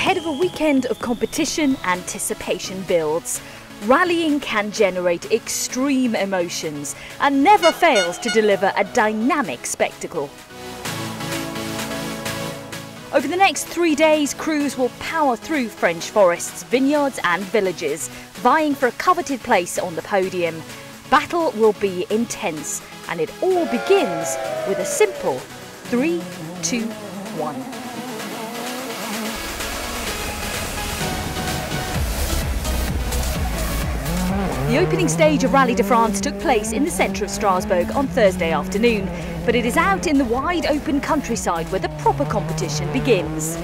Ahead of a weekend of competition, anticipation builds. Rallying can generate extreme emotions and never fails to deliver a dynamic spectacle. Over the next 3 days, crews will power through French forests, vineyards and villages, vying for a coveted place on the podium. Battle will be intense, and it all begins with a simple 3, 2, 1. The opening stage of Rallye de France took place in the centre of Strasbourg on Thursday afternoon, but it is out in the wide open countryside where the proper competition begins.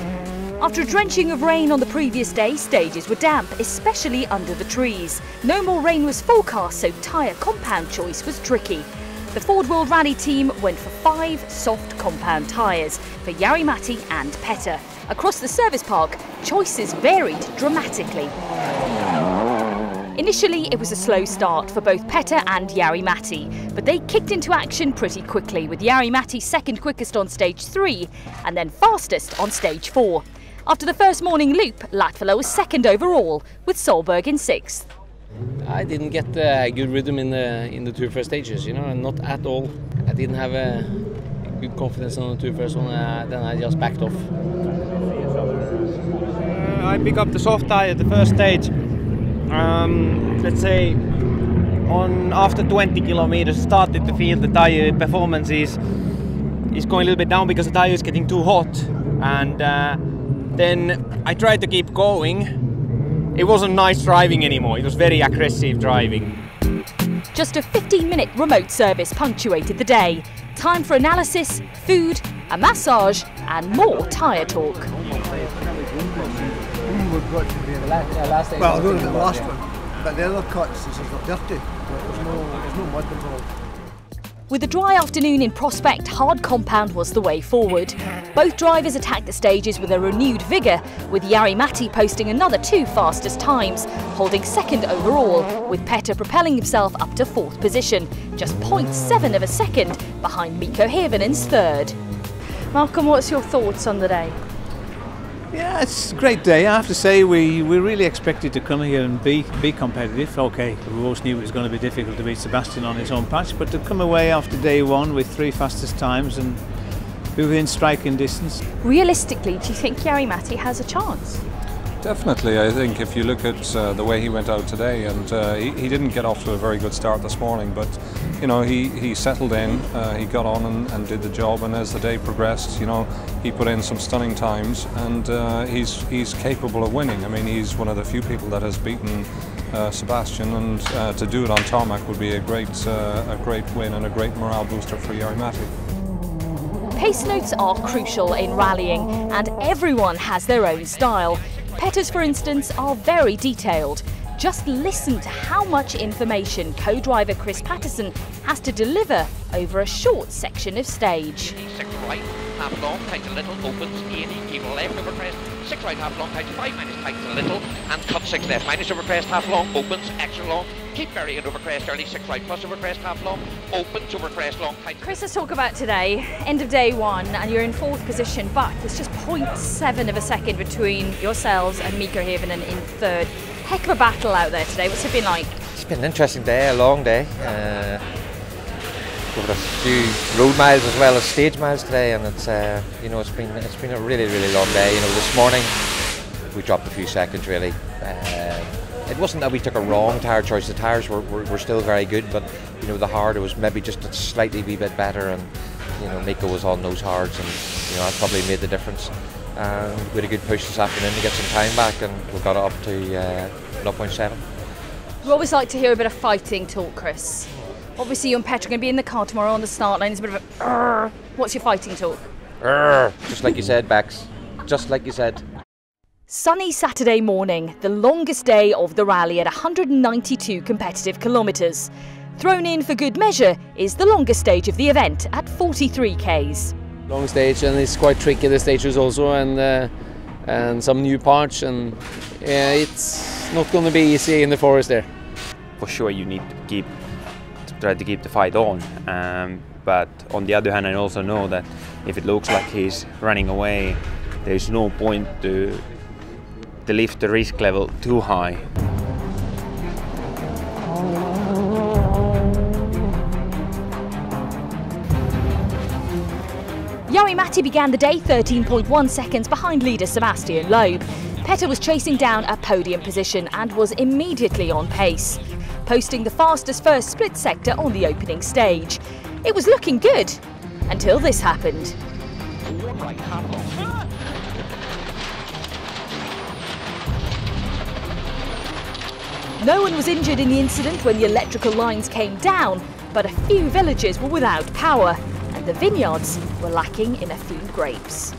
After a drenching of rain on the previous day, stages were damp, especially under the trees. No more rain was forecast, so tyre compound choice was tricky. The Ford World Rally team went for 5 soft compound tyres for Jari-Matti and Petter. Across the service park, choices varied dramatically. Initially, it was a slow start for both Petter and Jari-Matti, but they kicked into action pretty quickly, with Jari-Matti second quickest on stage 3 and then fastest on stage 4. After the first morning loop, Latvala was second overall, with Solberg in 6th. I didn't get a good rhythm in the 2 first stages, not at all. I didn't have a good confidence on the 2 first one, then I just backed off. I picked up the soft tire at the first stage. Let's say after 20 kilometers, started to feel the tire performance is going a little bit down because the tire is getting too hot, and then I tried to keep going. It wasn't nice driving anymore, it was very aggressive driving. Just a 15-minute remote service punctuated the day. Time for analysis, food, a massage and more tyre talk. Well, the last one, but the other cuts is not dirty. There's no mud involved. With a dry afternoon in prospect, hard compound was the way forward. Both drivers attacked the stages with a renewed vigour, with Jari-Matti posting another 2 fastest times, holding second overall, with Petter propelling himself up to 4th position, just 0.7 of a second behind Mikko Hirvinen's 3rd. Malcolm, what's your thoughts on the day? Yeah, it's a great day. I have to say we really expected to come here and be competitive. Okay, we always knew it was going to be difficult to beat Sebastian on his own patch, but to come away after day 1 with 3 fastest times and be within striking distance. Realistically, do you think Jari-Matti has a chance? Definitely. I think if you look at the way he went out today, and he didn't get off to a very good start this morning, but he settled in, he got on and did the job, and as the day progressed, he put in some stunning times, and he's capable of winning. I mean, he's one of the few people that has beaten Sebastian, and to do it on tarmac would be a great win and a great morale booster for Jari-Matti. Pace notes are crucial in rallying, and everyone has their own style. Petter's, for instance, are very detailed. Just listen to how much information co-driver Chris Patterson has to deliver over a short section of stage. 6 right, half long, tightens a little, opens, 80, keep left over crest, 6 right, half long, tightens 5 minus, tightens a little, and cut 6 left, minus over crest, half long, opens, extra long, keep burying over crest early, 6 right, plus over crest, half long, opens over crest long, tightens. Chris, let's talk about today, end of day 1, and you're in 4th position, but there's just 0.7 of a second between yourselves and Mikko Hirvinen in 3rd. Heck of a battle out there today. What's it been like? It's been an interesting day, a long day. Over a few road miles as well as stage miles today, and it's it's been a really long day. This morning we dropped a few seconds really. It wasn't that we took a wrong tyre choice. The tyres were still very good, but the hard was maybe just a slightly wee bit better, and Mikko was on those hards, and that probably made the difference. And we had a good push this afternoon to get some time back, and we got it up to 0.7. We always like to hear a bit of fighting talk, Chris. Obviously you and Petter are going to be in the car tomorrow on the start line. It's a bit of a what's your fighting talk? Just like you said, Bex. Just like you said. Sunny Saturday morning, the longest day of the rally at 192 competitive kilometres. Thrown in for good measure is the longest stage of the event at 43 k's. Long stage, and it's quite tricky, the stages also, and some new parts, and it's not going to be easy in the forest there. For sure you need to try to keep the fight on, but on the other hand I also know that if it looks like he's running away, there's no point to they lift the risk level too high. Jari-Matti began the day 13.1 seconds behind leader Sebastian Loeb. Petter was chasing down a podium position and was immediately on pace, posting the fastest first split sector on the opening stage. It was looking good until this happened. No one was injured in the incident when the electrical lines came down, but a few villages were without power and the vineyards were lacking in a few grapes.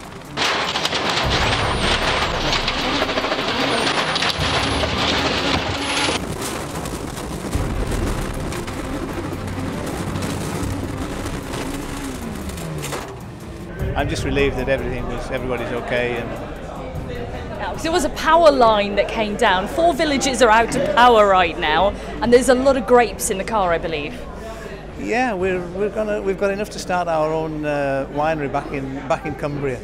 I'm just relieved that everybody's okay. Now, there was a power line that came down. 4 villages are out of power right now, and there's a lot of grapes in the car, I believe. Yeah, we've got enough to start our own winery back in Cumbria.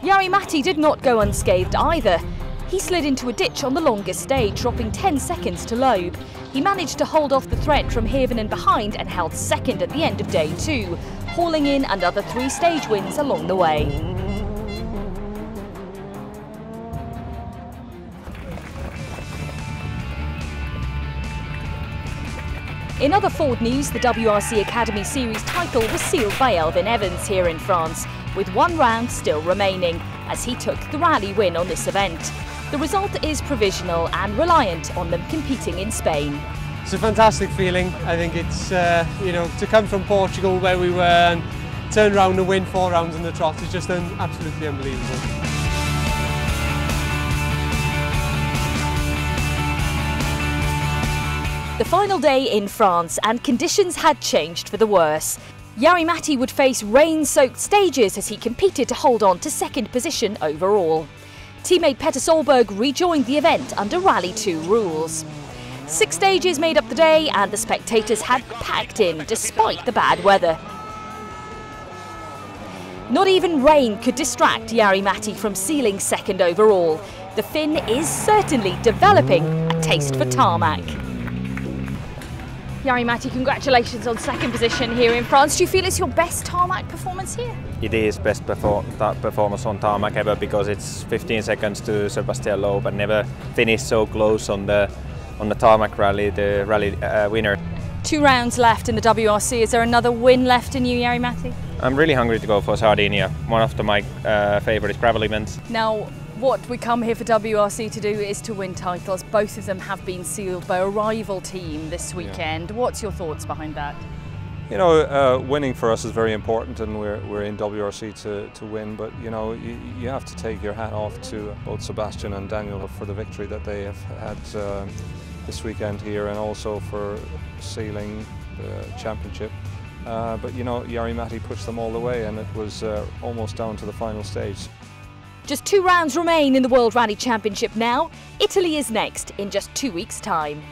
Jari-Matti did not go unscathed either. He slid into a ditch on the longest stage, dropping 10 seconds to Loeb. He managed to hold off the threat from Hirvonen behind and held second at the end of day 2, hauling in another 3 stage wins along the way. In other Ford news, the WRC Academy Series title was sealed by Elfyn Evans here in France, with 1 round still remaining, as he took the rally win on this event. The result is provisional and reliant on them competing in Spain. It's a fantastic feeling. I think it's, to come from Portugal where we were and turn around and win 4 rounds in the trot is just absolutely unbelievable. The final day in France and conditions had changed for the worse. Jari-Matti would face rain-soaked stages as he competed to hold on to 2nd position overall. Teammate Petter Solberg rejoined the event under Rally 2 rules. 6 stages made up the day and the spectators had packed in despite the bad weather. Not even rain could distract Jari-Matti from sealing 2nd overall. The Finn is certainly developing a taste for tarmac. Jari-Matti, congratulations on 2nd position here in France. Do you feel it's your best tarmac performance here? It is best performance on tarmac ever because it's 15 seconds to Sebastian Loeb and never finished so close on the tarmac rally, the rally winner. 2 rounds left in the WRC. Is there another win left in you, Jari-Matti? I'm really hungry to go for Sardinia, one of my favourite gravel events. Now, what we come here for WRC to do is to win titles. Both of them have been sealed by a rival team this weekend. Yeah. What's your thoughts behind that? You know, winning for us is very important, and we're in WRC to win. But you know, you have to take your hat off to both Sebastian and Daniel for the victory that they have had this weekend here, and also for sealing the championship. But you know, Jari-Matti pushed them all the way, and it was almost down to the final stage. Just 2 rounds remain in the World Rally Championship now. Italy is next in just 2 weeks' time.